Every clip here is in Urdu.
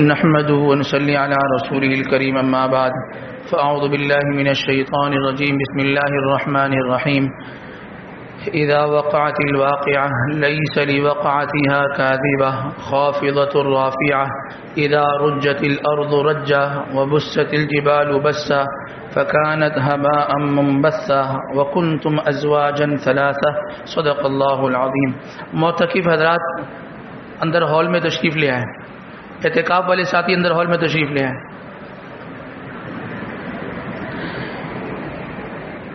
نحمده ونصلي على رسوله الكريم اما بعد فاعوذ بالله من الشيطان الرجيم بسم الله الرحمن الرحيم اذا وقعت الواقعة ليس لوقعتها كاذبة خافضة رافعة اذا رجت الارض رجا وبست الجبال بسا فكانت هباء منبثا وكنتم ازواجا ثلاثة صدق الله العظيم. معتکف حضرات اندر ہال میں تشریف لے آئے، اعتکاف والے ساتھی اندر ہال میں تشریف لے آئے.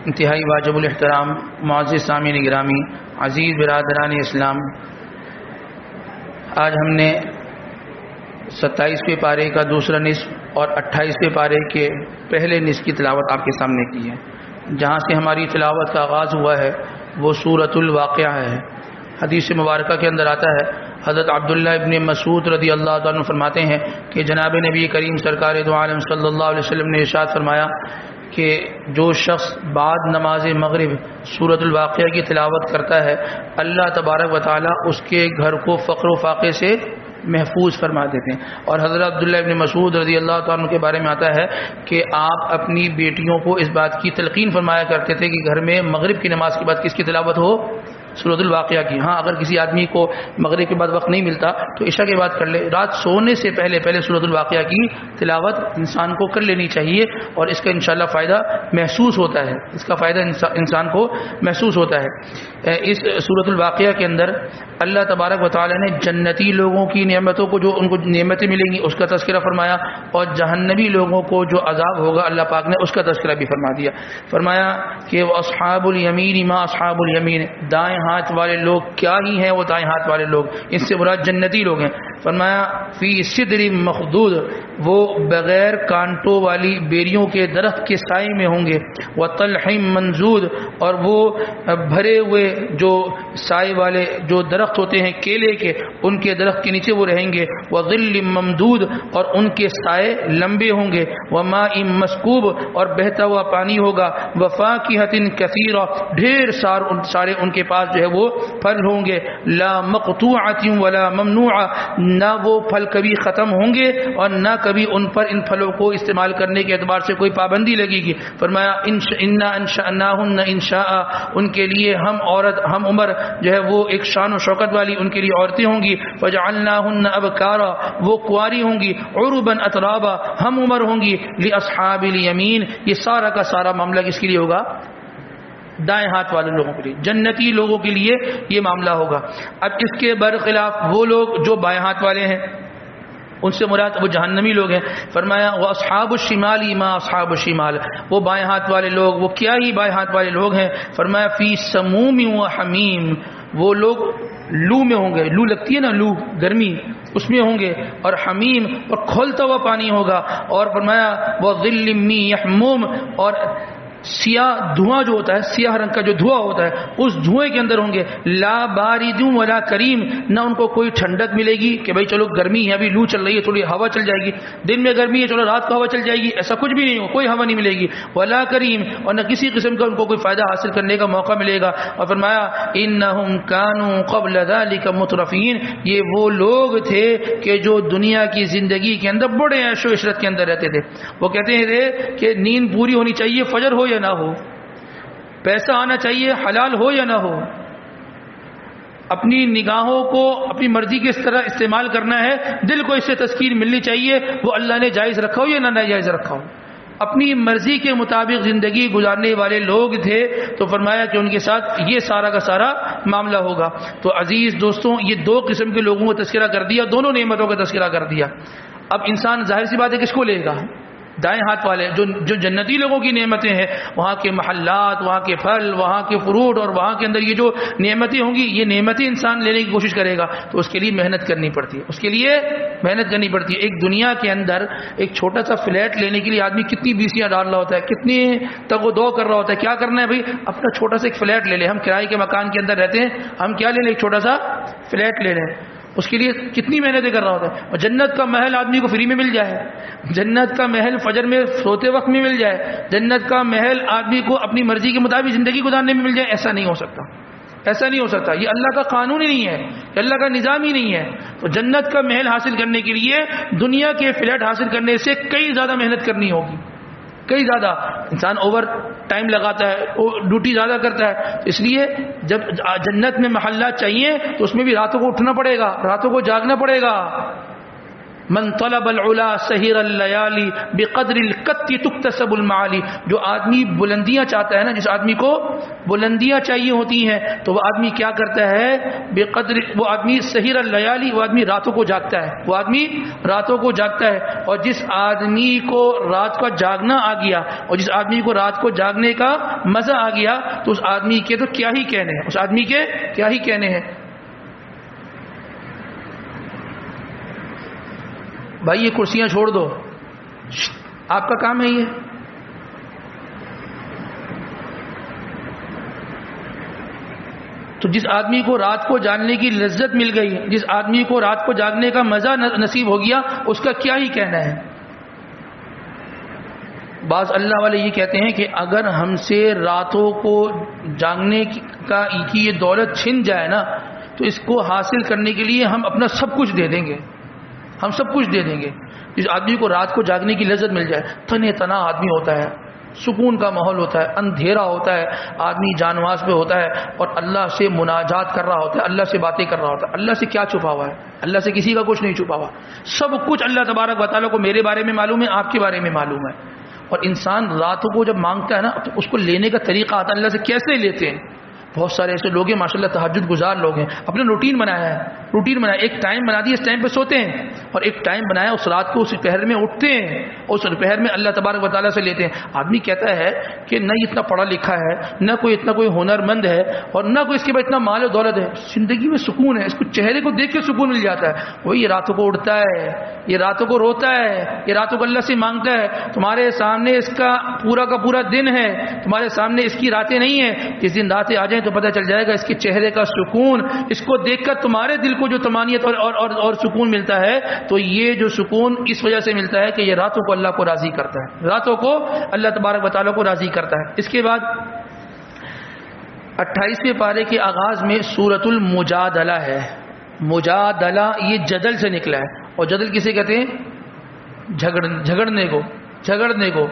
انتہائی واجب الاحترام معزز سامعین گرامی، عزیز برادران اسلام، آج ہم نے 27ویں پارے کا دوسرا نصف اور 28ویں پارے کے پہلے نصف کی تلاوت آپ کے سامنے کی ہے. جہاں سے ہماری تلاوت کا آغاز ہوا ہے وہ سورۃ الواقعہ ہے. حدیث مبارکہ کے اندر آتا ہے، حضرت عبداللہ ابن مسعود رضی اللہ تعالیٰ عنہ فرماتے ہیں کہ جناب نبی کریم سرکار دو عالم صلی اللہ علیہ وسلم نے ارشاد فرمایا کہ جو شخص بعد نماز مغرب سورۃ الواقعہ کی تلاوت کرتا ہے اللہ تبارک و تعالیٰ اس کے گھر کو فقر و فاقے سے محفوظ فرما دیتے ہیں. اور حضرت عبداللہ ابن مسعود رضی اللہ تعالیٰ عنہ کے بارے میں آتا ہے کہ آپ اپنی بیٹیوں کو اس بات کی تلقین فرمایا کرتے تھے کہ گھر میں مغرب کی نماز کے بعد کس کی تلاوت ہو؟ سورۃ الواقعہ کی. ہاں، اگر کسی آدمی کو مغرب کے بعد وقت نہیں ملتا تو عشاء کے بعد کر لے. رات سونے سے پہلے سورۃ الواقعہ کی تلاوت انسان کو کر لینی چاہیے اور اس کا انشاءاللہ فائدہ محسوس ہوتا ہے، اس کا فائدہ انسان کو محسوس ہوتا ہے. اس سورۃ الواقعہ کے اندر اللہ تبارک و تعالی نے جنتی لوگوں کی نعمتوں کو، جو ان کو نعمتیں ملیں گی، اس کا تذکرہ فرمایا، اور جہنمی لوگوں کو جو عذاب ہوگا اللہ پاک نے اس کا تذکرہ بھی فرما دیا. فرمایا کہ اصحاب الیمین ما اصحاب الیمین، دائیں ہاتھ والے لوگ کیا ہی ہیں وہ دائیں ہاتھ والے لوگ، اس سے مراد جنتی لوگ ہیں. فرمایا فی صدر مخدود، وہ بغیر کانٹوں والی بیریوں کے درخت کے سائے میں ہوں گے. وطلح منضود، اور وہ بھرے ہوئے جو سائے والے جو درخت ہوتے ہیں کیلے کے، ان کے درخت کے نیچے وہ رہیں گے. وظل ممدود، اور ان کے سائے لمبے ہوں گے. وماء مسکوب، اور بہتا ہوا پانی ہوگا. وفاکہۃ کثیرہ، ڈھیر سارے ان کے پاس جو ہے وہ پھل ہوں گے. لا مقطوعۃ ولا ممنوعہ، نہ وہ پھل کبھی ختم ہوں گے اور نہ کبھی ان پر ان پھلوں کو استعمال کرنے کے اعتبار سے کوئی پابندی لگے گی. فرمایا انا انشأناہن انشاء، ان کے لیے ہم عمر جو ہے وہ ایک شان و شوکت والی ان کے لیے عورتیں ہوں گی. فجعلناہن ابکارا، وہ کنواری ہوں گی. عربا اترابا، ہم عمر ہوں گی. لاصحاب الیمین، یہ سارا کا سارا معاملہ کس کے لیے ہوگا؟ دائیں ہاتھ والے لوگوں کے لیے، جنتی لوگوں کے لیے یہ معاملہ ہوگا. اب اس کے برخلاف وہ لوگ جو بائیں ہاتھ والے ہیں ان سے مراد وہ جہنمی لوگ ہیں. فرمایا واصحاب الشمال ما اصحاب الشمال، وہ بائیں ہاتھ والے لوگ وہ کیا ہی بائیں ہاتھ والے لوگ ہیں. فرمایا فی سموم و حمیم، وہ لوگ لو میں ہوں گے، لو لگتی ہے نا، لو گرمی، اس میں ہوں گے. اور حمیم، اور کھولتا ہوا پانی ہوگا. اور فرمایا وظل من یحموم، اور سیاہ دھواں جو ہوتا ہے، سیاہ رنگ کا جو دھواں ہوتا ہے اس دھوئیں کے اندر ہوں گے. لا بارد ولا کریم، نہ ان کو کوئی ٹھنڈک ملے گی کہ بھائی چلو گرمی ہے، ابھی لو چل رہی ہے، تھوڑی ہوا چل جائے گی، دن میں گرمی ہے چلو رات کو ہوا چل جائے گی، ایسا کچھ بھی نہیں ہو، کوئی ہوا نہیں ملے گی. ولا کریم، اور نہ کسی قسم کا ان کو کوئی فائدہ حاصل کرنے کا موقع ملے گا. اور فرمایا انہم کانوا قبل ذلک مترفین، یہ وہ لوگ تھے کہ جو دنیا کی زندگی کے اندر بڑے عیش و عشرت کے اندر رہتے تھے. وہ کہتے تھے کہ نیند پوری ہونی چاہیے، فجر ہو یا نہ ہو، پیسہ آنا چاہیے حلال ہو یا نہ ہو، اپنی نگاہوں کو اپنی مرضی کی اس طرح استعمال کرنا ہے، دل کو اس سے تسکین ملنی چاہیے، وہ اللہ نے جائز رکھا ہو یا نہ ناجائز رکھا ہو، اپنی مرضی کے مطابق زندگی گزارنے والے لوگ تھے. تو فرمایا کہ ان کے ساتھ یہ سارا کا سارا معاملہ ہوگا. تو عزیز دوستوں، یہ دو قسم کے لوگوں کا تذکرہ کر دیا، دونوں نعمتوں کا تذکرہ کر دیا. اب انسان ظاہر سی بات ہے کس کو لے گا؟ دائیں ہاتھ والے جو جنتی لوگوں کی نعمتیں ہیں، وہاں کے محلات، وہاں کے پھل، وہاں کے فروٹ، اور وہاں کے اندر یہ جو نعمتیں ہوں گی، یہ نعمتیں انسان لینے کی کوشش کرے گا تو اس کے لیے محنت کرنی پڑتی ہے، اس کے لیے محنت کرنی پڑتی ہے. ایک دنیا کے اندر ایک چھوٹا سا فلیٹ لینے کے لیے آدمی کتنی بیسیاں ڈال رہا ہوتا ہے، کتنی تگ و دو کر رہا ہوتا ہے. کیا کرنا ہے بھائی؟ اپنا چھوٹا سا ایک فلیٹ لے لیں. ہم کرائے کے مکان کے اندر رہتے ہیں، ہم کیا لے لیں؟ ایک چھوٹا سا فلیٹ لے لیں. اس کے لیے کتنی محنتیں کر رہا ہوتا ہے. اور جنت کا محل آدمی کو فری میں مل جائے، جنت کا محل فجر میں سوتے وقت میں مل جائے، جنت کا محل آدمی کو اپنی مرضی کے مطابق زندگی گزارنے میں مل جائے، ایسا نہیں ہو سکتا. ایسا نہیں ہو سکتا، یہ اللہ کا قانون ہی نہیں ہے، اللہ کا نظام ہی نہیں ہے. تو جنت کا محل حاصل کرنے کے لیے دنیا کے فلیٹ حاصل کرنے سے کئی زیادہ محنت کرنی ہوگی، کئی زیادہ. انسان اوور ٹائم لگاتا ہے، ڈیوٹی زیادہ کرتا ہے. اس لیے جب جنت میں محلات چاہیے تو اس میں بھی راتوں کو اٹھنا پڑے گا، راتوں کو جاگنا پڑے گا. من طلب العلا سہر اللیالی بقدر القط تکتسب المعالی. جو آدمی بلندیاں چاہتا ہے نا، جس آدمی کو بلندیاں چاہیے ہوتی ہیں تو وہ آدمی کیا کرتا ہے؟ بقدر، وہ آدمی سہر اللیالی، وہ آدمی راتوں کو جاگتا ہے، وہ آدمی راتوں کو جاگتا ہے. اور جس آدمی کو رات کا جاگنا آ گیا، اور جس آدمی کو رات کو جاگنے کا مزہ آ گیا، تو اس آدمی کے تو کیا ہی کہنے ہیں، اس آدمی کے کیا ہی کہنے ہیں. بھائی یہ کرسیاں چھوڑ دو، آپ کا کام ہے یہ. تو جس آدمی کو رات کو جاگنے کی لذت مل گئی، جس آدمی کو رات کو جاگنے کا مزہ نصیب ہو گیا، اس کا کیا ہی کہنا ہے. بعض اللہ والے یہ کہتے ہیں کہ اگر ہم سے راتوں کو جاگنے کی یہ دولت چھن جائے نا، تو اس کو حاصل کرنے کے لیے ہم اپنا سب کچھ دے دیں گے، ہم سب کچھ دے دیں گے. جس آدمی کو رات کو جاگنے کی لذت مل جائے، تنے تنا آدمی ہوتا ہے، سکون کا ماحول ہوتا ہے، اندھیرا ہوتا ہے، آدمی جانواز پہ ہوتا ہے اور اللہ سے مناجات کر رہا ہوتا ہے، اللہ سے باتیں کر رہا ہوتا ہے. اللہ سے کیا چھپا ہوا ہے؟ اللہ سے کسی کا کچھ نہیں چھپا ہوا. سب کچھ اللہ تبارک و تعالیٰ کو میرے بارے میں معلوم ہے، آپ کے بارے میں معلوم ہے. اور انسان راتوں کو جب مانگتا ہے نا، تو اس کو لینے کا طریقہ آتا ہے. اللہ سے کیسے لیتے ہیں؟ بہت سارے ایسے لوگ ہیں ماشاءاللہ تہجد گزار لوگ ہیں، اپنے روٹین بنایا ہے، روٹین بنایا، ایک ٹائم بنا دیا، اس ٹائم پہ سوتے ہیں، اور ایک ٹائم بنایا اس رات کو، اس پہر میں اٹھتے ہیں، اور اس پہر میں اللہ تبارک و تعالیٰ سے لیتے ہیں. آدمی کہتا ہے کہ نہ اتنا پڑھا لکھا ہے، نہ کوئی اتنا کوئی ہنر مند ہے، اور نہ کوئی اس کے بعد اتنا مال و دولت ہے، زندگی میں سکون ہے، اس کو چہرے کو دیکھ کے سکون مل جاتا ہے. وہی یہ راتوں کو اٹھتا ہے، یہ راتوں کو روتا ہے، یہ راتوں کو اللہ سے مانگتا ہے. تمہارے سامنے اس کا پورا دن ہے، تمہارے سامنے اس کی راتیں نہیں ہیں. جس دن راتیں آ جائیں تو پتہ چل جائے گا اس کے چہرے کا سکون. اس کو دیکھ کر تمہارے دل کو جو طمانینت اور سکون ملتا ہے، تو یہ جو سکون اس وجہ سے ملتا ہے کہ یہ راتوں کو اللہ کو راضی کرتا ہے، راتوں کو اللہ تبارک و تعالیٰ کو راضی کرتا ہے. اس کے بعد 28ویں پارے کے آغاز میں سورۃ المجادلہ ہے. مجادلہ یہ جدل سے نکلا ہے، اور جدل کسے کہتے ہیں؟ جھگڑنے کو.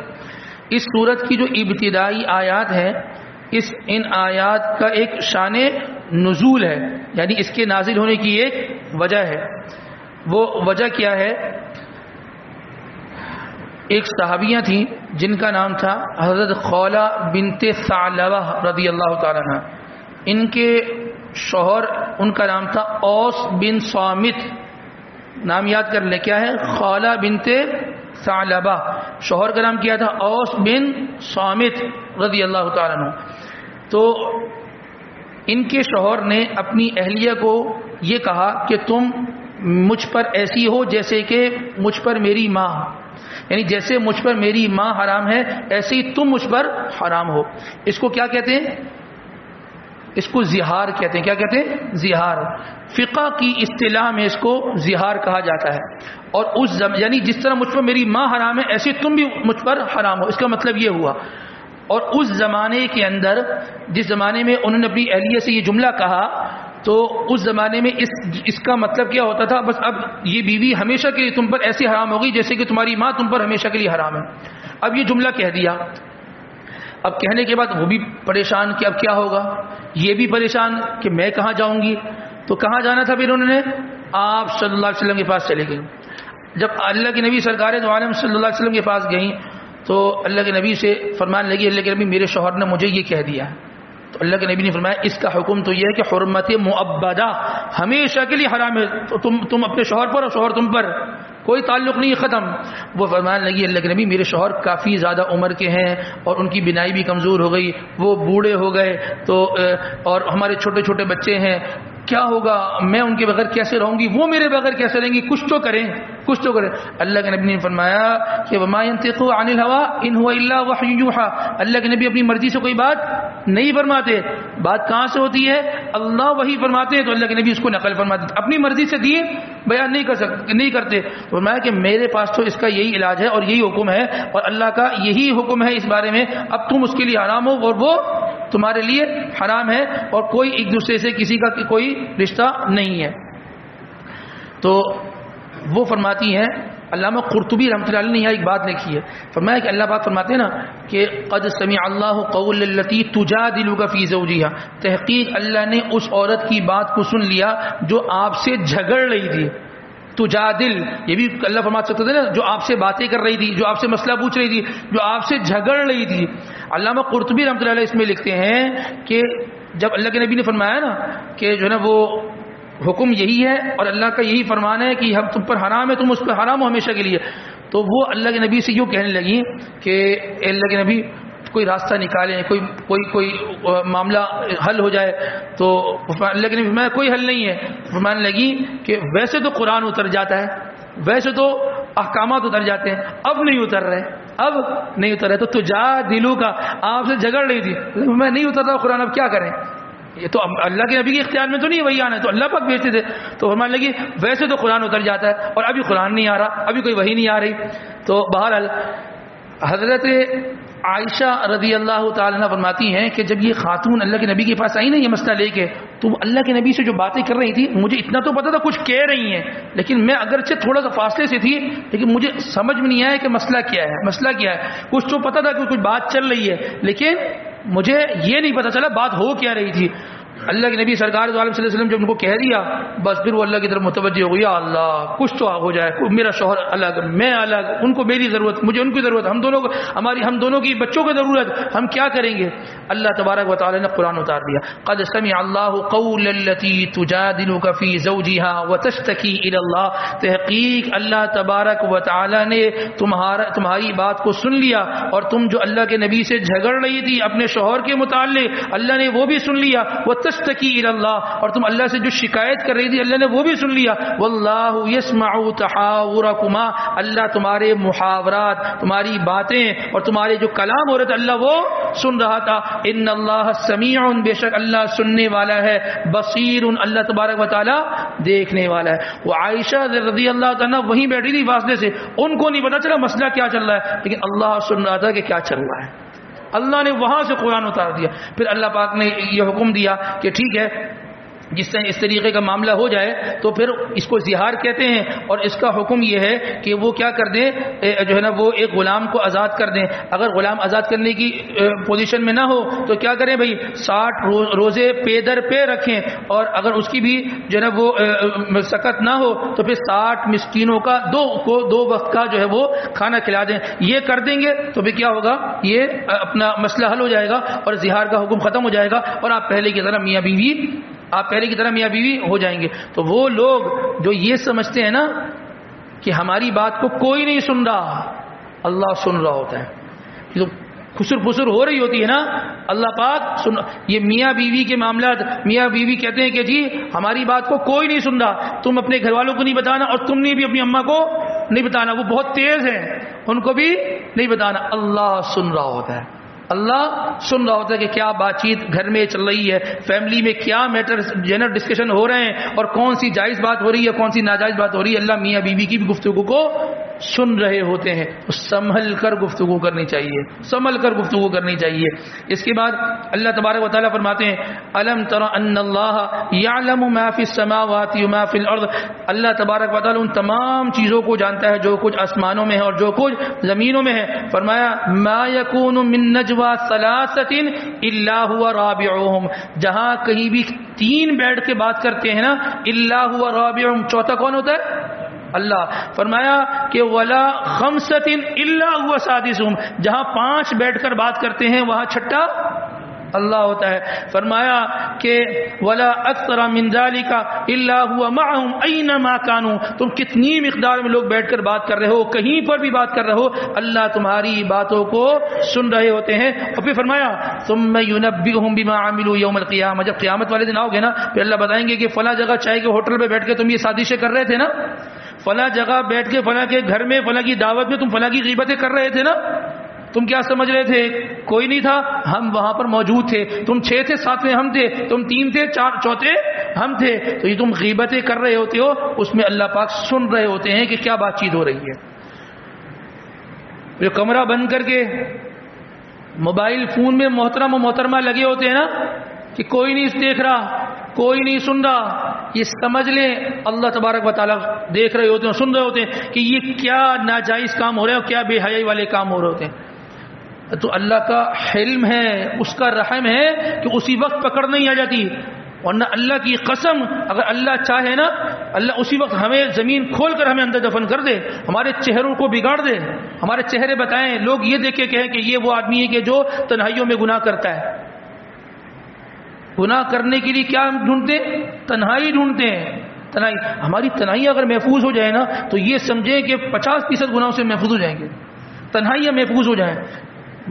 اس سورت کی جو ابتدائی آیات ہیں، ان آیات کا ایک شان نزول ہے، یعنی اس کے نازل ہونے کی ایک وجہ ہے. وہ وجہ کیا ہے؟ ایک صحابیہ تھیں جن کا نام تھا حضرت خولہ بنت ثعلبہ رضی اللہ تعالیٰ عنہ. ان کے شوہر، ان کا نام تھا اوس بن صامت. نام یاد کر لیں، کیا ہے؟ خولہ بنت ثعلبہ. شوہر کا نام کیا تھا؟ اوس بن صامت رضی اللہ تعالیٰ عنہ. تو ان کے شوہر نے اپنی اہلیہ کو یہ کہا کہ تم مجھ پر ایسی ہو جیسے کہ مجھ پر میری ماں، یعنی جیسے مجھ پر میری ماں حرام ہے ایسے ہی تم مجھ پر حرام ہو. اس کو کیا کہتے ہیں؟ اس کو زہار کہتے ہیں. کیا کہتے ہیں؟ زہار. فقہ کی اصطلاح میں اس کو زہار کہا جاتا ہے. اور یعنی جس طرح مجھ پر میری ماں حرام ہے ایسے تم بھی مجھ پر حرام ہو، اس کا مطلب یہ ہوا. اور اس زمانے کے اندر، جس زمانے میں انہوں نے اپنی اہلیہ سے یہ جملہ کہا، تو اس زمانے میں اس کا مطلب کیا ہوتا تھا؟ بس اب یہ بیوی ہمیشہ کے لیے تم پر ایسی حرام ہوگی جیسے کہ تمہاری ماں تم پر ہمیشہ کے لیے حرام ہے. اب یہ جملہ کہہ دیا. اب کہنے کے بعد وہ بھی پریشان کہ اب کیا ہوگا، یہ بھی پریشان کہ میں کہاں جاؤں گی. تو کہاں جانا تھا پھر انہوں نے؟ آپ صلی اللہ علیہ وسلم کے پاس چلے گئیں. جب اللہ کے نبی سرکار دو عالم صلی اللہ علیہ وسلم کے پاس گئیں تو اللہ کے نبی سے فرمان لگی، اللہ کے نبی میرے شوہر نے مجھے یہ کہہ دیا. تو اللہ کے نبی نے فرمایا اس کا حکم تو یہ ہے کہ حرمت مؤبدہ، ہمیشہ کے لیے حرام ہے. تم اپنے شوہر پر اور شوہر تم پر، کوئی تعلق نہیں، ختم. وہ فرمان لگی اللہ کے نبی میرے شوہر کافی زیادہ عمر کے ہیں اور ان کی بینائی بھی کمزور ہو گئی، وہ بوڑھے ہو گئے، تو اور ہمارے چھوٹے چھوٹے بچے ہیں، کیا ہوگا، میں ان کے بغیر کیسے رہوں گی، وہ میرے بغیر کیسے رہیں گی، کچھ تو کریں. اللہ کے نبی نے فرمایا کہ وما ينطق عن الهوى ان هو الا وحي يوحى. اللہ کے نبی اپنی مرضی سے کوئی بات نہیں فرماتے. بات کہاں سے ہوتی ہے؟ اللہ وحی فرماتے ہیں تو اللہ کے نبی اس کو نقل فرماتے، اپنی مرضی سے دیے بیان نہیں کرتے. فرمایا کہ میرے پاس تو اس کا یہی علاج ہے اور یہی حکم ہے، اور اللہ کا یہی حکم ہے اس بارے میں. اب تم اس کے لیے حرام ہو اور وہ تمہارے لیے حرام ہے، اور کوئی ایک دوسرے سے کسی کا کوئی رشتہ نہیں ہے. تو وہ فرماتی ہیں، علامہ قرطبی رحمۃ اللہ علیہ نے یہاں ایک بات لکھی ہے، فرمایا کہ اللہ پاک فرماتے ہیں نا کہ قد سمع اللہ قول التی تجادلک فی زوجہا، تحقیق اللہ نے اس عورت کی بات کو سن لیا جو آپ سے جھگڑ رہی تھی. تجادل یہ بھی اللہ فرما سکتے تھے نا، جو آپ سے باتیں کر رہی تھی، جو آپ سے مسئلہ پوچھ رہی تھی، جو آپ سے جھگڑ رہی تھی. علامہ قرطبی رحمۃ اللہ علیہ اس میں لکھتے ہیں کہ جب اللہ کے نبی نے فرمایا نا کہ جو ہے نا وہ حکم یہی ہے اور اللہ کا یہی فرمان ہے کہ ہم تم پر حرام ہے، تم اس پر حرام ہو ہمیشہ کے لیے، تو وہ اللہ کے نبی سے یوں کہنے لگی کہ اے اللہ کے نبی کوئی راستہ نکالیں، کوئی معاملہ حل ہو جائے. تو اللہ کے نبی فرمایا کوئی حل نہیں ہے. فرمانے لگی کہ ویسے تو قرآن اتر جاتا ہے، ویسے تو احکامات اتر جاتے ہیں، اب نہیں اتر رہے، اب نہیں اتر رہے. تو تجادلو کا آپ سے جھگڑ رہی تھی، میں نہیں اتر رہا قرآن، اب کیا کریں؟ یہ تو اللہ کے نبی کے اختیار میں تو نہیں وہی آنا ہے، تو اللہ پاک بھیجتے تھے. تو فرمانے لگی ویسے تو قرآن اتر جاتا ہے اور ابھی قرآن نہیں آ رہا، ابھی کوئی وحی نہیں آ رہی. تو بہرحال حضرت عائشہ رضی اللہ تعالیٰ عنہ فرماتی ہیں کہ جب یہ خاتون اللہ کے نبی کے پاس آئی نا یہ مسئلہ لے کے، تو اللہ کے نبی سے جو باتیں کر رہی تھی مجھے اتنا تو پتا تھا کچھ کہہ رہی ہیں، لیکن میں اگرچہ تھوڑا سا فاصلے سے تھی لیکن مجھے سمجھ میں نہیں آیا کہ مسئلہ کیا ہے، مسئلہ کیا ہے. کچھ تو پتا تھا کہ کچھ بات چل رہی ہے لیکن مجھے یہ نہیں پتا چلا بات ہو کیا رہی تھی. اللہ کے نبی سرکار عالم صلی اللہ علیہ وسلم جب ان کو کہہ دیا بس پھر وہ اللہ کی طرف متوجہ ہو گیا، اللہ کچھ تو ہو جائے، میرا شوہر الگ میں الگ، ان کو میری ضرورت، مجھے ان کی ضرورت، ہم دونوں کی بچوں کی ضرورت، ہم کیا کریں گے؟ اللہ تبارک و تعالی نے قرآن اتار دیا. قد سمع اللہ قول التی تجادلک فی زوجہا وتشتکی الی اللہ، تحقیق اللہ تبارک و تعالی نے تمہاری بات کو سن لیا اور تم جو اللہ کے نبی سے جھگڑ رہی تھی اپنے شوہر کے متعلق اللہ نے وہ بھی سن لیا. تشتکی الی اللہ، اور تم اللہ سے جو شکایت کر رہی تھی اللہ نے وہ بھی سن لیا. واللہ یسمع تحاورکما، اللہ تمہارے محاورات، تمہاری باتیں اور تمہارے جو کلام ہو رہے تھے اللہ وہ سن رہا تھا. ان اللہ سمیع، بے شک اللہ سننے والا ہے، بصیر، اللہ تبارک و تعالی دیکھنے والا ہے. وہ عائشہ رضی اللہ تعالیٰ وہیں بیٹھی تھی فاصلے سے، ان کو نہیں پتا چلا مسئلہ کیا چل رہا ہے لیکن اللہ سن رہا تھا کہ کیا چل رہا ہے. اللہ نے وہاں سے قرآن اتار دیا. پھر اللہ پاک نے یہ حکم دیا کہ ٹھیک ہے جس سے اس طریقے کا معاملہ ہو جائے تو پھر اس کو زہار کہتے ہیں، اور اس کا حکم یہ ہے کہ وہ کیا کر دیں، جو ہے نا وہ ایک غلام کو آزاد کر دیں. اگر غلام آزاد کرنے کی پوزیشن میں نہ ہو تو کیا کریں بھائی 60 روزے پے در پے رکھیں، اور اگر اس کی بھی جو ہے نا وہ سکت نہ ہو تو پھر 60 مسکینوں کا دو وقت کا جو ہے وہ کھانا کھلا دیں. یہ کر دیں گے تو پھر کیا ہوگا، یہ اپنا مسئلہ حل ہو جائے گا اور زہار کا حکم ختم ہو جائے گا اور آپ پہلے کی طرح میاں بیوی ہو جائیں گے. تو وہ لوگ جو یہ سمجھتے ہیں نا کہ ہماری بات کو کوئی نہیں سن رہا، اللہ سن رہا ہوتا ہے. جو خسر پسر ہو رہی ہوتی ہے نا اللہ پاک سن. یہ میاں بیوی کے معاملات، میاں بیوی کہتے ہیں کہ جی ہماری بات کو کوئی نہیں سن رہا، تم اپنے گھر والوں کو نہیں بتانا اور تم نے بھی اپنی اماں کو نہیں بتانا، وہ بہت تیز ہیں ان کو بھی نہیں بتانا. اللہ سن رہا ہوتا ہے، اللہ سن رہا ہوتا ہے کہ کیا بات چیت گھر میں چل رہی ہے، فیملی میں کیا میٹر جنرل ڈسکشن ہو رہے ہیں اور کون سی جائز بات ہو رہی ہے کون سی ناجائز بات ہو رہی ہے. اللہ میاں بیوی کی بھی گفتگو کو سن رہے ہوتے ہیں. تو سنبھل کر گفتگو کرنی چاہیے، سنبھل کر گفتگو کرنی چاہیے. اس کے بعد اللہ تبارک و تعالیٰ فرماتے ہیں الم تر ان اللہ یعلم ما فی السماوات و ما فی الارض، اللہ تبارک و تعالیٰ ان تمام چیزوں کو جانتا ہے جو کچھ آسمانوں میں ہے اور جو کچھ زمینوں میں ہے. فرمایا ما یکون من نجوى ثلاثه الا هو رابعهم، جہاں کہیں بھی 3 بیٹھ کے بات کرتے ہیں نا الا هو رابعهم، چوتھا کون ہوتا ہے؟ اللہ. فرمایا کہ ولا خمسۃ الا هو سادسهم، جہاں 5 بیٹھ کر بات کرتے ہیں وہاں چھٹا اللہ ہوتا ہے. فرمایا کہ ولا اکثر من ذلك الا هو معهم اينما كانوا، تم کتنی مقدار میں لوگ بیٹھ کر بات کر رہے ہو، کہیں پر بھی بات کر رہے ہو، اللہ تمہاری باتوں کو سن رہے ہوتے ہیں. اور پھر فرمایا ثم ينبئهم بما عملوا يوم القيامه، جب قیامت والے دن آؤ گے نا پھر اللہ بتائیں گے کہ فلاں جگہ چائے کے ہوٹل پہ بیٹھ کے تم یہ سازشیں کر رہے تھے نا، فلاں جگہ بیٹھ کے فلاں کے گھر میں فلاں کی دعوت میں تم فلاں کی غیبتیں کر رہے تھے نا، تم کیا سمجھ رہے تھے کوئی نہیں تھا، ہم وہاں پر موجود تھے. تم 6 تھے، 7 ہم تھے، تم 3 تھے، 4 چوتھے ہم تھے. تو یہ تم غیبتیں کر رہے ہوتے ہو، اس میں اللہ پاک سن رہے ہوتے ہیں کہ کیا بات چیت ہو رہی ہے. جو کمرہ بند کر کے موبائل فون میں محترم و محترمہ لگے ہوتے ہیں نا کہ کوئی نہیں دیکھ رہا، کوئی نہیں سن رہا، یہ سمجھ لیں اللہ تبارک و تعالیٰ دیکھ رہے ہوتے ہیں، سن رہے ہوتے ہیں کہ یہ کیا ناجائز کام ہو رہے ہیں اور کیا بے حیائی والے کام ہو رہے ہوتے ہیں۔ تو اللہ کا حلم ہے، اس کا رحم ہے کہ اسی وقت پکڑ نہیں آ جاتی، ورنہ اللہ کی قسم اگر اللہ چاہے نا، اللہ اسی وقت ہمیں زمین کھول کر ہمیں اندر دفن کر دے، ہمارے چہروں کو بگاڑ دے، ہمارے چہرے بتائیں، لوگ یہ دیکھ کے کہیں کہ یہ وہ آدمی ہے کہ جو تنہائیوں میں گناہ کرتا ہے۔ گناہ کرنے کے لیے کیا ڈھونڈتے ہیں؟ تنہائی ڈھونڈتے ہیں۔ تنہائی، ہماری تنہائی اگر محفوظ ہو جائے نا تو یہ سمجھیں کہ 50% گناہوں سے محفوظ ہو جائیں گے، تنہائیاں محفوظ ہو جائیں،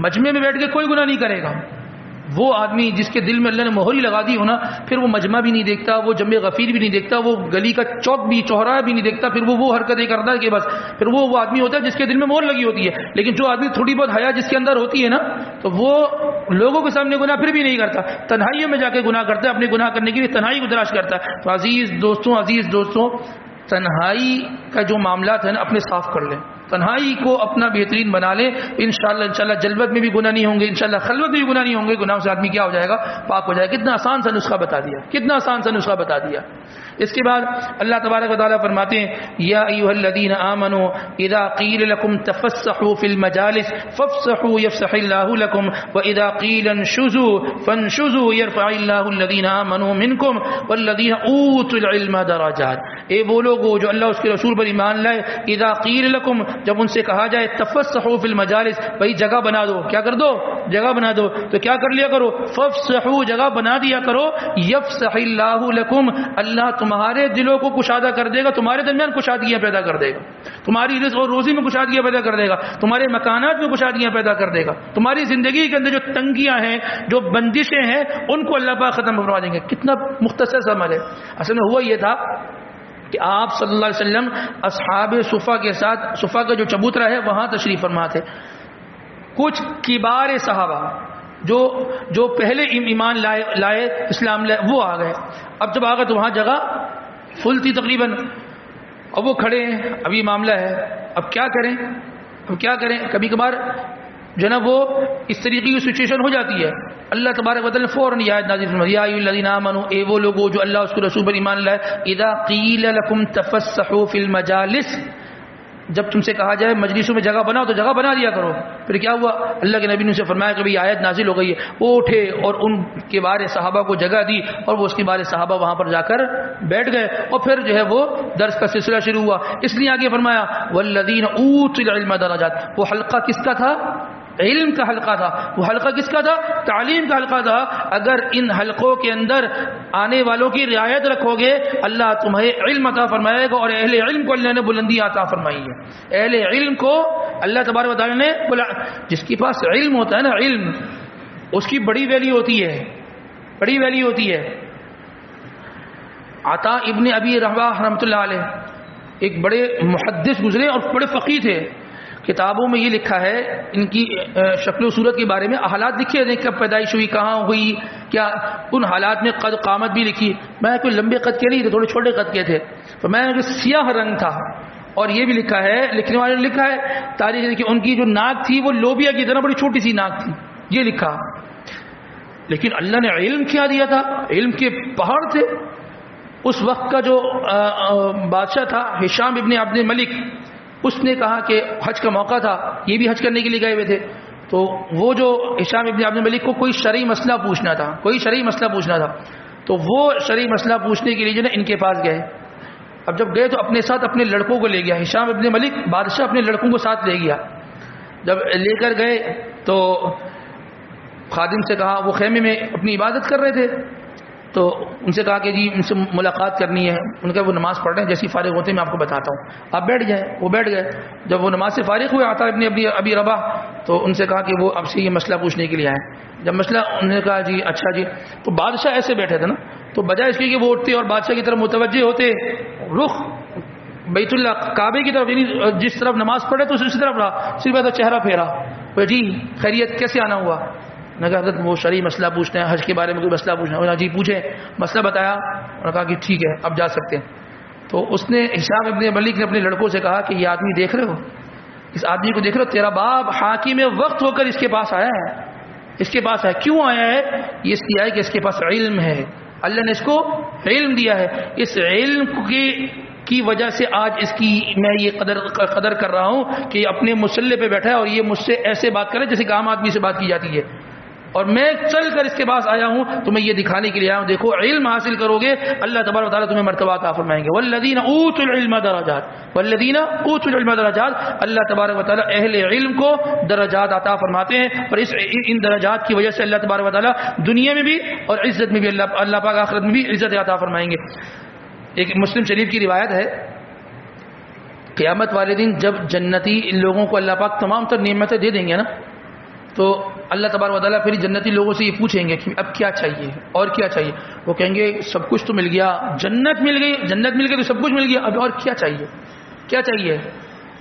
مجمع میں بیٹھ کے کوئی گناہ نہیں کرے گا۔ وہ آدمی جس کے دل میں اللہ نے مہر ہی لگا دی ہو نا، پھر وہ مجمع بھی نہیں دیکھتا، وہ جمع غفیر بھی نہیں دیکھتا، وہ گلی کا چوک بھی چوراہا بھی نہیں دیکھتا، پھر وہ حرکتیں کرتا ہے کہ بس پھر وہ آدمی ہوتا ہے جس کے دل میں مہر لگی ہوتی ہے۔ لیکن جو آدمی تھوڑی بہت حیا جس کے اندر ہوتی ہے نا، تو وہ لوگوں کے سامنے گناہ پھر بھی نہیں کرتا، تنہائیوں میں جا کے گناہ کرتا ہے، اپنے گناہ کرنے کے لیے تنہائی کو تلاش کرتا ہے۔ تو عزیز دوستوں تنہائی کا جو معاملات ہیں نا اپنے صاف کر لیں، تنہائی کو اپنا بہترین بنا لیں، انشاءاللہ جلوت میں بھی گناہ نہیں ہوں گے، انشاءاللہ خلوت میں بھی گناہ نہیں ہوں گے، گناہوں سے آدمی کیا ہو جائے گا؟ پاک ہو جائے گا۔ کتنا آسان سا نسخہ بتا دیا، کتنا آسان سا نسخہ بتا دیا۔ اس کے بعد اللہ تبارک و تعالیٰ فرماتے ہیں یا ایھا الذین آمنوا اذا قیل لکم تفسحوا فی المجالس فافسحوا یفسح اللہ لکم واذا قیل انشزوا فانشزوا یرفع اللہ الذین آمنوا منکم والذین اوتوا العلم درجات۔ اے وہ لوگ جو اللہ اس کے رسول پر ایمان لائے، اذا قیل لکم جب ان سے کہا جائے تفسحوا فی المجالس، بھائی جگہ بنا دو، کیا کر دو؟ جگہ بنا دو، تو کیا کر لیا کرو؟ فافسحوا، جگہ بنا دیا کرو، یفسح اللہ لکم، اللہ تمہارے دلوں کو کشادہ کر دے گا، تمہارے درمیان کشادگیاں پیدا کر دے گا، تمہاری رزق اور روزی میں کشادگیاں پیدا کر دے گا، تمہارے مکانات میں کشادگیاں پیدا کر دے گا، تمہاری زندگی کے اندر جو تنگیاں ہیں، جو بندشیں ہیں، ان کو اللہ پاک ختم کروا دیں گے۔ کتنا مختصر سا عمل ہے۔ اصل میں ہوا یہ تھا کہ آپ صلی اللہ علیہ وسلم اصحاب صفا کے ساتھ، صفا کا جو چبوترا ہے وہاں تشریف فرما تھے، کچھ کبار صحابہ جو پہلے ایمان لائے اسلام لائے وہ آ گئے۔ اب جب آ گئے تو وہاں جگہ فل تھی تقریباً، اب وہ کھڑے ہیں، ابھی معاملہ ہے، اب کیا کریں؟ کبھی کبھار جو نا وہ اس طریقے کی سچویشن ہو جاتی ہے، اللہ تبارک و تعالیٰ نے فوراً یہ آیت نازل فرمائی یا ایھا الذین آمنوا، اے وہ لوگوں جو اللہ اس کے رسول پر ایمان لائے، اذا قیل لکم تفسحوا فی المجالس، جب تم سے کہا جائے مجلسوں میں جگہ بناؤ تو جگہ بنا دیا کرو۔ پھر کیا ہوا؟ اللہ کے نبی نے اسے فرمایا کہ آیت نازل ہو گئی ہے، وہ اٹھے اور ان کے بارے صحابہ کو جگہ دی، اور وہ اس کے بارے صحابہ وہاں پر جا کر بیٹھ گئے، اور پھر جو ہے وہ درس کا سلسلہ شروع ہوا۔ اس لیے آگے فرمایا والذین اوتوا العلم درجات، وہ حلقہ کس کا تھا؟ علم کا حلقہ تھا۔ وہ حلقہ کس کا تھا؟ تعلیم کا حلقہ تھا۔ اگر ان حلقوں کے اندر آنے والوں کی رعایت رکھو گے، اللہ تمہیں علم عطا فرمائے گا، اور اہل علم کو اللہ نے بلندی عطا فرمائی ہے۔ اہل علم کو اللہ تبارک و تعالی نے جس کے پاس علم ہوتا ہے نا، علم، اس کی بڑی ویلیو ہوتی ہے، بڑی ویلیو ہوتی ہے۔ عطا ابن ابی رباح رحمۃ اللہ علیہ ایک بڑے محدث گزرے اور بڑے فقیہ تھے۔ کتابوں میں یہ لکھا ہے ان کی شکل و صورت کے بارے میں، حالات لکھے ہیں، کب پیدائش ہوئی، کہاں ہوئی، کیا ان حالات میں قد قامت بھی لکھی۔ میں کوئی لمبے قد کے نہیں تھے، تھوڑے چھوٹے قد کے تھے، تو میں نے سیاہ رنگ تھا، اور یہ بھی لکھا ہے، لکھنے والے نے لکھا ہے تاریخ کہ ان کی جو ناک تھی وہ لوبیا کی طرح بڑی چھوٹی سی ناک تھی، یہ لکھا۔ لیکن اللہ نے علم کیا دیا تھا، علم کے پہاڑ تھے۔ اس وقت کا جو بادشاہ تھا ہشام ابن عبد الملک، اس نے کہا کہ حج کا موقع تھا، یہ بھی حج کرنے کے لیے گئے ہوئے تھے، تو وہ جو ہشام ابن عبد الملک کو کوئی شرعی مسئلہ پوچھنا تھا، تو وہ شرعی مسئلہ پوچھنے کے لیے جو نا ان کے پاس گئے۔ اب جب گئے تو اپنے ساتھ اپنے لڑکوں کو لے گیا، ہشام ابن ملک بادشاہ اپنے لڑکوں کو ساتھ لے گیا۔ جب لے کر گئے تو خادم سے کہا، وہ خیمے میں اپنی عبادت کر رہے تھے، تو ان سے کہا کہ جی ان سے ملاقات کرنی ہے۔ ان کا وہ نماز پڑھ رہے ہیں، جیسی فارغ ہوتے ہیں میں آپ کو بتاتا ہوں، آپ بیٹھ جائیں۔ وہ بیٹھ گئے۔ جب وہ نماز سے فارغ ہوئے عطا ابن ابی رباح، تو ان سے کہا کہ وہ اب سے یہ مسئلہ پوچھنے کے لیے آئے۔ جب مسئلہ انہوں نے کہا جی اچھا جی، تو بادشاہ ایسے بیٹھے تھے نا، تو بجائے اس کے کہ وہ اٹھتے اور بادشاہ کی طرف متوجہ ہوتے، رخ بیت اللہ کعبے کی طرف، یعنی جس طرف نماز پڑھے تو اسی طرف رہا، صرف ایسا چہرہ پھیرا، جی خیریت، کیسے آنا ہوا؟ نے کہا حضرت وہ شرعی مسئلہ پوچھتے ہیں، حج کے بارے میں کوئی مسئلہ پوچھنا ہے۔ جی پوچھیں، مسئلہ بتایا، انہوں نے کہا کہ ٹھیک ہے اب جا سکتے ہیں۔ تو اس نے ہشام ابن ملک نے اپنے لڑکوں سے کہا کہ یہ آدمی دیکھ رہے ہو، اس آدمی کو دیکھ رہے ہو، تیرا باپ حاکم وقت ہو کر اس کے پاس آیا ہے، اس کے پاس ہے، کیوں آیا ہے؟ یہ اس لیے آیا کہ اس کے پاس علم ہے، اللہ نے اس کو علم دیا ہے. اس علم کی وجہ سے آج اس کی میں یہ قدر کر رہا ہوں کہ اپنے مصلی پہ بیٹھا ہے اور یہ مجھ سے ایسے بات کرے جیسے کہ عام آدمی سے بات کی جاتی ہے. اور میں چل کر اس کے پاس آیا ہوں تو میں یہ دکھانے کے لیے آیا ہوں دیکھو علم حاصل کرو گے اللہ تبارک و تعالیٰ تمہیں مرتبہ عطا فرمائیں گے. والذین اوتوا العلم درجات، والذین اوتوا العلم درجات، اللہ تبارک و تعالیٰ اہل علم کو درجات عطا فرماتے ہیں. اور ان درجات کی وجہ سے اللہ تبارک و تعالیٰ دنیا میں بھی اور عزت میں بھی اللہ پاک آخرت میں بھی عزت عطا فرمائیں گے. ایک مسلم شریف کی روایت ہے قیامت والے دن جب جنتی ان لوگوں کو اللہ پاک تمام تر نعمتیں دے دیں گے نا تو اللہ تبارک و تعالیٰ پھر جنتی لوگوں سے یہ پوچھیں گے کہ اب کیا چاہیے اور کیا چاہیے. وہ کہیں گے سب کچھ تو مل گیا، جنت مل گئی تو سب کچھ مل گیا، اب اور کیا چاہیے کیا چاہیے.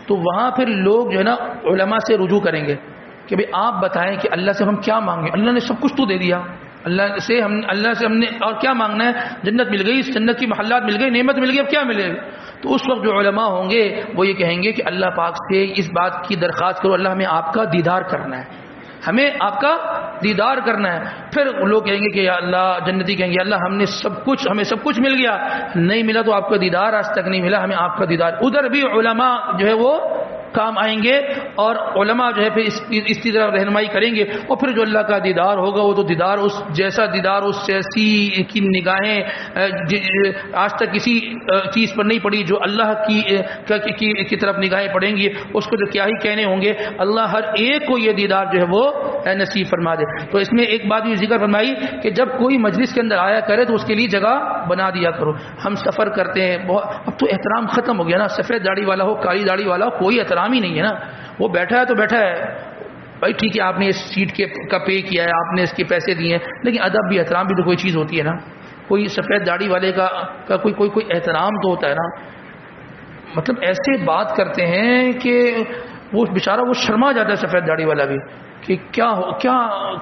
تو وہاں پھر لوگ جو ہے نا علماء سے رجوع کریں گے کہ بھئی آپ بتائیں کہ اللہ سے ہم کیا مانگیں، اللہ نے سب کچھ تو دے دیا، اللہ سے ہم نے اور کیا مانگنا ہے، جنت مل گئی، جنت کی محلات مل گئی، نعمت مل گئی، اب کیا ملے گا. تو اس وقت جو علماء ہوں گے وہ یہ کہیں گے کہ اللہ پاک سے اس بات کی درخواست کرو اللہ ہمیں آپ کا دیدار کرنا ہے، ہمیں آپ کا دیدار کرنا ہے. پھر لوگ کہیں گے کہ یا اللہ، جنتی کہیں گے اللہ ہمیں سب کچھ مل گیا، نہیں ملا تو آپ کا دیدار آج تک نہیں ملا، ہمیں آپ کا دیدار. ادھر بھی علماء جو ہے وہ کام آئیں گے اور علماء جو ہے پھر اس کی طرف رہنمائی کریں گے. اور پھر جو اللہ کا دیدار ہوگا وہ تو دیدار اس جیسا دیدار اس جیسی کی نگاہیں آج تک کسی چیز پر نہیں پڑی جو اللہ کی طرف نگاہیں پڑیں گی، اس کو جو کیا ہی کہنے ہوں گے. اللہ ہر ایک کو یہ دیدار جو ہے وہ نصیب فرما دے. تو اس میں ایک بات یہ ذکر فرمائی کہ جب کوئی مجلس کے اندر آیا کرے تو اس کے لیے جگہ بنا دیا کرو. ہم سفر کرتے ہیں اب تو احترام ختم ہو گیا نا، سفید داڑھی والا ہو کالی داڑھی والا ہو کوئی احترام ہی نہیں ہے نا. وہ بیٹھا ہے تو بیٹھا ہے بھائی ٹھیک ہے، آپ نے اس سیٹ کا پے کیا ہے، آپ نے اس کے پیسے دیے ہیں، لیکن ادب بھی احترام بھی تو کوئی چیز ہوتی ہے نا. کوئی سفید داڑھی والے کا کوئی احترام تو ہوتا ہے نا. مطلب ایسے بات کرتے ہیں کہ وہ بیچارہ وہ شرما جاتا ہے سفید داڑھی والا بھی کہ کیا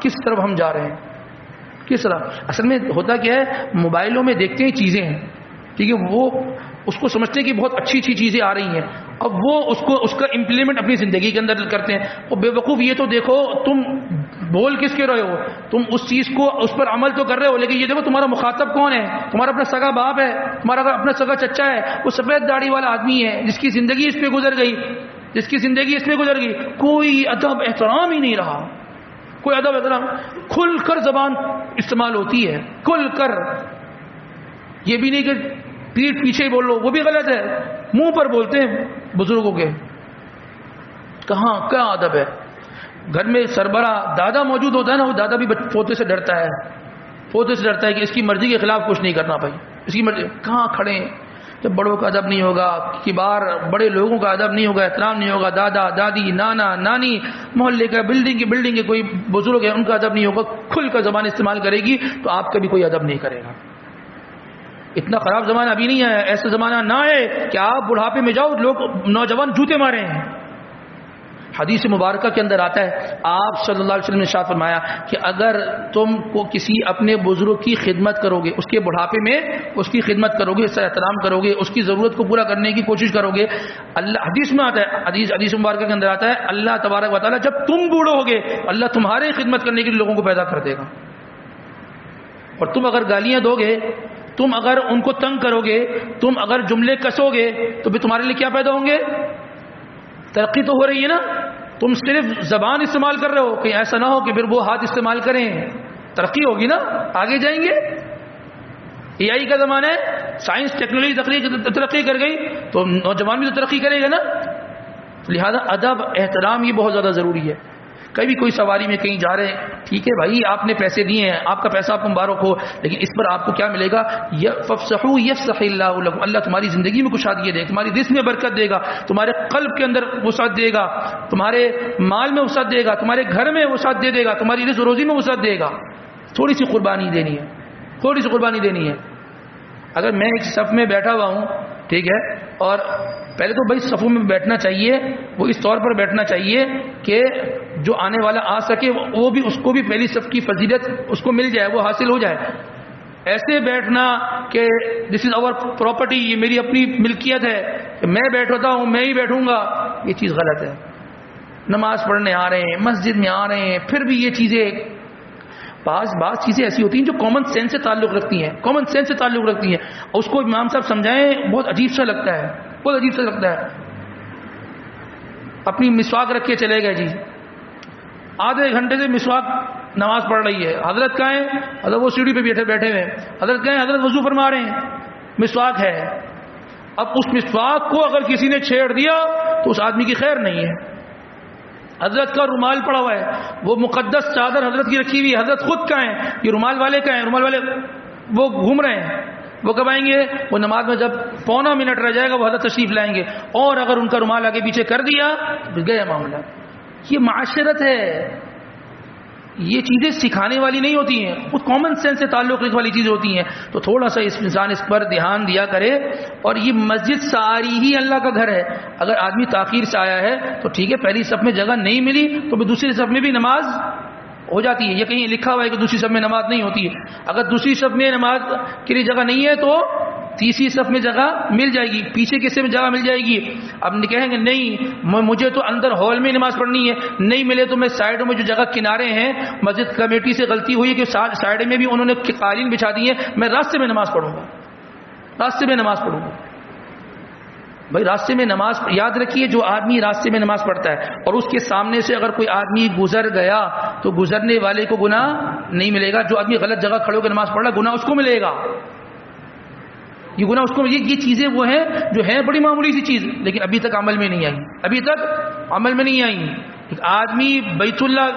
کس طرف ہم جا رہے ہیں، کس طرح. اصل میں ہوتا کیا ہے، موبائلوں میں دیکھتے ہیں چیزیں ہیں ٹھیک ہے، وہ اس کو سمجھتے ہیں کہ بہت اچھی چیزیں آ رہی ہیں، اب وہ اس کا امپلیمنٹ اپنی زندگی کے اندر کرتے ہیں. اور بے وقوف یہ تو دیکھو تم بول کس کے رہے ہو، تم اس چیز کو اس پر عمل تو کر رہے ہو، لیکن یہ دیکھو تمہارا مخاطب کون ہے، تمہارا اپنا سگا باپ ہے، تمہارا اپنا سگا چچا ہے، وہ سفید داڑھی والا آدمی ہے جس کی زندگی اس پہ گزر گئی، کوئی ادب احترام ہی نہیں رہا، کوئی ادب احترام. کھل کر زبان استعمال ہوتی ہے، کھل کر، یہ بھی نہیں کہ پیٹھ پیچھے بول لو، وہ بھی غلط ہے. منہ پر بولتے ہیں بزرگوں کے، کہاں کیا ادب ہے. گھر میں سربراہ دادا موجود ہوتا ہے نا، وہ دادا بھی پوتے سے ڈرتا ہے کہ اس کی مرضی کے خلاف کچھ نہیں کرنا. بھائی اس کی مرضی کہاں کھڑے ہیں جب بڑوں کا ادب نہیں ہوگا، کبار بڑے لوگوں کا ادب نہیں ہوگا، احترام نہیں ہوگا، دادا دادی نانا نانی محلے کا بلڈنگ کے کوئی بزرگ ہے ان کا ادب نہیں ہوگا، کھل کر زبان استعمال کرے گی تو آپ کا بھی کوئی ادب نہیں کرے گا. اتنا خراب زمانہ ابھی نہیں ہے، ایسا زمانہ نہ ہے کہ آپ بڑھاپے میں جاؤ لوگ نوجوان جوتے مارے ہیں. حدیث مبارکہ کے اندر آتا ہے آپ صلی اللہ علیہ وسلم نے ارشاد فرمایا کہ اگر تم کو کسی اپنے بزرگ کی خدمت کرو گے، اس کے بڑھاپے میں اس کی خدمت کرو گے، اس کا احترام کرو گے، اس کی ضرورت کو پورا کرنے کی کوشش کرو گے، اللہ حدیث میں آتا ہے، حدیث مبارکہ کے اندر آتا ہے اللہ تبارک و تعالیٰ جب تم بوڑھو ہوگے اللہ تمہارے خدمت کرنے کے لیے لوگوں کو پیدا کر دے گا. اور تم اگر گالیاں دو گے، تم اگر ان کو تنگ کرو گے، تم اگر جملے کسو گے تو پھر تمہارے لیے کیا پیدا ہوں گے؟ ترقی تو ہو رہی ہے نا. تم صرف زبان استعمال کر رہے ہو، کہیں ایسا نہ ہو کہ پھر وہ ہاتھ استعمال کریں، ترقی ہوگی نا، آگے جائیں گے. اے آئی کا زمانہ ہے، سائنس ٹیکنالوجی ترقی کر گئی تو نوجوان بھی تو ترقی کرے گا نا. لہذا ادب احترام یہ بہت زیادہ ضروری ہے. کبھی کوئی سواری میں کہیں جا رہے ہیں، ٹھیک ہے بھائی آپ نے پیسے دیے ہیں، آپ کا پیسہ آپ کو مبارک ہو، لیکن اس پر آپ کو کیا ملے گا؟ فَافْصَحُوا يَفْصَحِ اللَّهُ لَكُمْ. اللہ تمہاری زندگی میں کشادگی دے گا، تمہاری رزق میں برکت دے گا، تمہارے قلب کے اندر وسعت دے گا، تمہارے مال میں وسعت دے گا، تمہارے گھر میں وسعت دے گا، تمہاری رزق روزی میں وسعت دے گا. تھوڑی سی قربانی دینی ہے. اگر میں ایک صف میں بیٹھا ہوا ہوں ٹھیک ہے، اور پہلے تو بھائی صفوں میں بیٹھنا چاہیے، وہ اس طور پر بیٹھنا چاہیے کہ جو آنے والا آ سکے وہ بھی اس کو بھی پہلی صف کی فضیلت اس کو مل جائے، وہ حاصل ہو جائے. ایسے بیٹھنا کہ دس از آور پراپرٹی، یہ میری اپنی ملکیت ہے، کہ میں بیٹھتا ہوں میں ہی بیٹھوں گا، یہ چیز غلط ہے. نماز پڑھنے آ رہے ہیں، مسجد میں آ رہے ہیں، پھر بھی یہ چیزیں بعض چیزیں ایسی ہوتی ہیں جو کامن سینس سے تعلق رکھتی ہیں، کامن سینس سے تعلق رکھتی ہیں، اس کو امام صاحب سمجھائیں بہت عجیب سا لگتا ہے، بہت عجیب سا لگتا ہے. اپنی مسواک رکھ کے چلے گئے جی، آدھے گھنٹے سے مسواک نماز پڑھ رہی ہے، حضرت کہاں ہیں؟ حضرت وہ سیڑھی پہ بیٹھے ہوئے ہیں. حضرت کہاں ہیں؟ حضرت وضو فرما رہے ہیں، مسواک ہے. اب اس مسواک کو اگر کسی نے چھیڑ دیا تو اس آدمی کی خیر نہیں ہے. حضرت کا رومال پڑا ہوا ہے، وہ مقدس چادر حضرت کی رکھی ہوئی ہے، حضرت خود کہاں ہیں؟ یہ رومال والے کہاں ہیں؟ رومال والے وہ گھوم رہے ہیں، وہ کب آئیں گے؟ وہ نماز میں جب پونا منٹ رہ جائے گا وہ حضرت تشریف لائیں گے. اور اگر ان کا رومال آگے پیچھے کر دیا تو گیا معاملہ. یہ معاشرت ہے، یہ چیزیں سکھانے والی نہیں ہوتی ہیں، وہ کامن سینس سے تعلق رکھنے والی چیزیں ہوتی ہیں. تو تھوڑا سا انسان اس پر دھیان دیا کرے. اور یہ مسجد ساری ہی اللہ کا گھر ہے. اگر آدمی تاخیر سے آیا ہے تو ٹھیک ہے، پہلی صف میں جگہ نہیں ملی تو دوسری صف میں بھی نماز ہو جاتی ہے. یہ کہیں لکھا ہوا ہے کہ دوسری صف میں نماز نہیں ہوتی ہے. اگر دوسری صف میں نماز کے لیے جگہ نہیں ہے تو تیسری صف میں جگہ مل جائے گی، پیچھے کسی میں جگہ مل جائے گی. اب کہیں گے نہیں مجھے تو اندر ہال میں نماز پڑھنی ہے، نہیں ملے تو میں سائڈوں میں جو جگہ کنارے ہیں، مسجد کمیٹی سے غلطی ہوئی کہ سائڈ میں بھی انہوں نے قالین بچھا دی ہے، میں راستے میں نماز پڑھوں گا، راستے میں نماز پڑھوں گا. بھائی راستے میں نماز یاد رکھیے، جو آدمی راستے میں نماز پڑھتا ہے اور اس کے سامنے سے اگر کوئی آدمی گزر گیا تو گزرنے والے کو گناہ نہیں ملے گا. جو آدمی غلط جگہ کھڑے ہو کے نماز پڑھ رہا ہے گناہ اس کو ملے گا. یہ گناہ اس کو، یہ چیزیں وہ ہیں جو ہیں بڑی معمولی سی چیز لیکن ابھی تک عمل میں نہیں آئی، ابھی تک عمل میں نہیں آئی. ایک آدمی بیت اللہ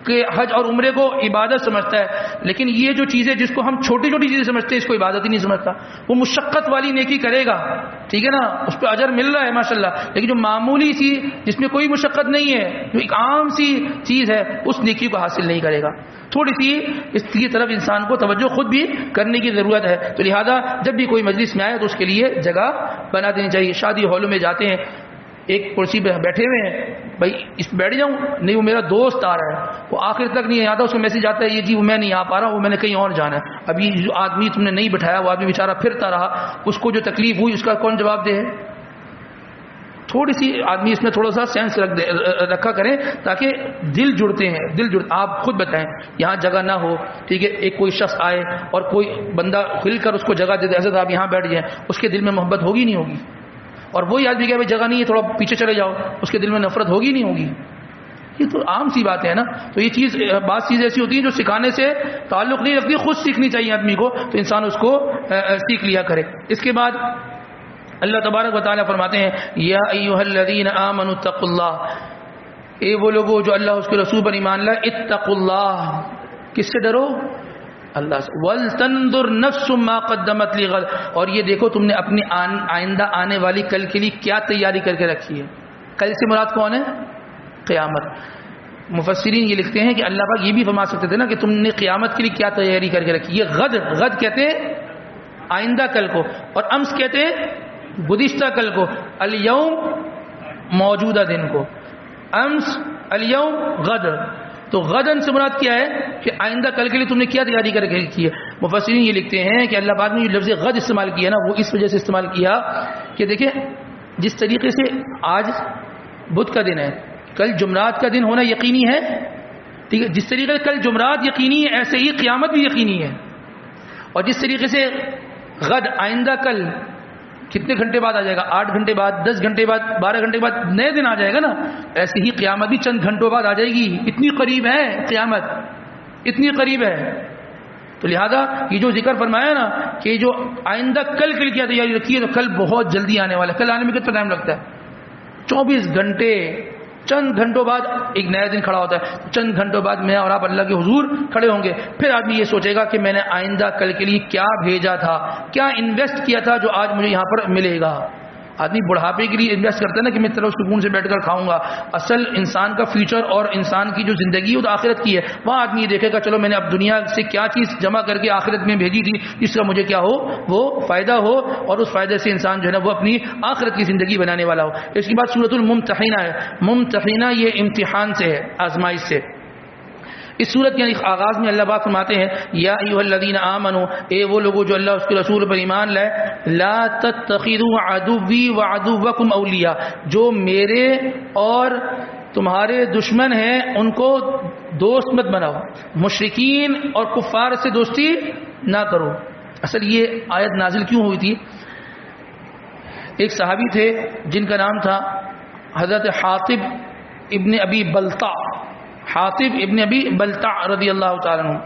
کہ حج اور عمرے کو عبادت سمجھتا ہے، لیکن یہ جو چیزیں جس کو ہم چھوٹی چھوٹی چیزیں سمجھتے ہیں اس کو عبادت ہی نہیں سمجھتا. وہ مشقت والی نیکی کرے گا، ٹھیک ہے نا، اس پہ اجر مل رہا ہے ماشاءاللہ، لیکن جو معمولی سی جس میں کوئی مشقت نہیں ہے، جو ایک عام سی چیز ہے، اس نیکی کو حاصل نہیں کرے گا. تھوڑی سی اس کی طرف انسان کو توجہ خود بھی کرنے کی ضرورت ہے. تو لہذا جب بھی کوئی مجلس میں آئے تو اس کے لیے جگہ بنا دینی چاہیے. شادی ہالوں میں جاتے ہیں، ایک کرسی پہ بیٹھے ہوئے ہیں، بھائی اس پہ بیٹھ جاؤں؟ نہیں، وہ میرا دوست آ رہا ہے، وہ آخر تک نہیں آتا، اس کو میسج آتا ہے یہ جی وہ میں نہیں آ پا رہا، وہ میں نے کہیں اور جانا ہے. ابھی جو آدمی تم نے نہیں بٹھایا وہ آدمی بیچارہ پھرتا رہا، اس کو جو تکلیف ہوئی اس کا کون جواب دے؟ تھوڑی سی آدمی اس میں تھوڑا سا سینس رکھا کریں تاکہ دل جڑتے ہیں، دل جڑ. آپ خود بتائیں، یہاں جگہ نہ ہو، ٹھیک ہے، ایک کوئی شخص آئے اور کوئی بندہ کھل کر اس کو جگہ دے دے، حضرت آپ یہاں بیٹھ جائیں، اس کے دل میں محبت ہوگی نہیں ہوگی؟ اور وہی آدمی کہ جگہ نہیں ہے تھوڑا پیچھے چلے جاؤ، اس کے دل میں نفرت ہوگی نہیں ہوگی؟ یہ تو عام سی بات ہے نا. تو یہ چیز بعض چیزیں ایسی ہوتی ہیں جو سکھانے سے تعلق نہیں رکھتی، خود سیکھنی چاہیے آدمی کو، تو انسان اس کو سیکھ لیا کرے. اس کے بعد اللہ تبارک و تعالیٰ فرماتے ہیں یا ایھا الذین آمنوا اتقوا اللہ، اے وہ لوگوں جو اللہ اس کے رسول پر ایمان لائے، اتقوا اللہ، کس سے ڈرو؟ اللہ سے. وَلْتَنْظُرْ نَفْسٌ مَا قَدَّمَتْ لِغَدٍ، اور یہ دیکھو تم نے اپنی آئندہ آنے والی کل کے لیے کیا تیاری کر کے رکھی ہے. کل سے مراد کون ہے؟ قیامت. مفسرین یہ لکھتے ہیں کہ اللہ پاک یہ بھی فرما سکتے تھے نا کہ تم نے قیامت کے لیے کیا تیاری کر کے رکھی ہے. غد کہتے ہیں آئندہ کل کو، اور امس کہتے ہیں گزشتہ کل کو، الیوم موجودہ دن کو، امس الیوم غد. تو غدن سے مراد کیا ہے کہ آئندہ کل کے لیے تم نے کیا تیاری کر کے رکھی ہے. مفسرین یہ لکھتے ہیں کہ اللہ پاک نے جو لفظ غد استعمال کیا نا وہ اس وجہ سے استعمال کیا کہ دیکھیں جس طریقے سے آج بدھ کا دن ہے، کل جمعرات کا دن ہونا یقینی ہے، ٹھیک ہے، جس طریقے سے کل جمعرات یقینی ہے ایسے ہی قیامت بھی یقینی ہے. اور جس طریقے سے غد آئندہ کل کتنے گھنٹے بعد آ جائے گا، 8 گھنٹے بعد، 10 گھنٹے بعد، 12 گھنٹے بعد نئے دن آ جائے گا نا، ایسے ہی قیامت بھی چند گھنٹوں بعد آ جائے گی. اتنی قریب ہے قیامت، اتنی قریب ہے. تو لہذا یہ جو ذکر فرمایا نا کہ جو آئندہ کل کے لیے کیا تیاری رکھی ہے، تو کل بہت جلدی آنے والا ہے. کل آنے میں کتنا ٹائم لگتا ہے؟ 24 گھنٹے. چند گھنٹوں بعد ایک نیا دن کھڑا ہوتا ہے، چند گھنٹوں بعد میں اور آپ اللہ کے حضور کھڑے ہوں گے. پھر آدمی یہ سوچے گا کہ میں نے آئندہ کل کے لیے کیا بھیجا تھا، کیا انویسٹ کیا تھا جو آج مجھے یہاں پر ملے گا. آدمی بڑھاپے کے لیے انویسٹ کرتا ہے نا کہ میں طرف سکون سے بیٹھ کر کھاؤں گا. اصل انسان کا فیوچر اور انسان کی جو زندگی ہے وہ تو آخرت کی ہے. وہاں آدمی یہ دیکھے گا چلو میں نے اب دنیا سے کیا چیز جمع کر کے آخرت میں بھیجی تھی جس کا مجھے کیا ہو وہ فائدہ ہو، اور اس فائدے سے انسان جو ہے نا وہ اپنی آخرت کی زندگی بنانے والا ہو. اس کے بعد سورۃ الممتحنہ ہے. ممتحنہ یہ امتحان سے ہے، آزمائش سے. اس صورت کے آغاز میں اللہ پاک فرماتے ہیں یا ایھا الذین آمنوا، اے وہ لوگوں جو اللہ اس کے رسول پر ایمان لائے، لا تتخذوا عدوی وعدوکم اولیاء، جو میرے اور تمہارے دشمن ہیں ان کو دوست مت بناؤ، مشرکین اور کفار سے دوستی نہ کرو۔ اصل یہ آیت نازل کیوں ہوئی تھی؟ ایک صحابی تھے جن کا نام تھا حضرت حاطب ابن ابی بلتع، حاطب ابن ابی بلتع رضی اللہ تعالیٰ عنہ۔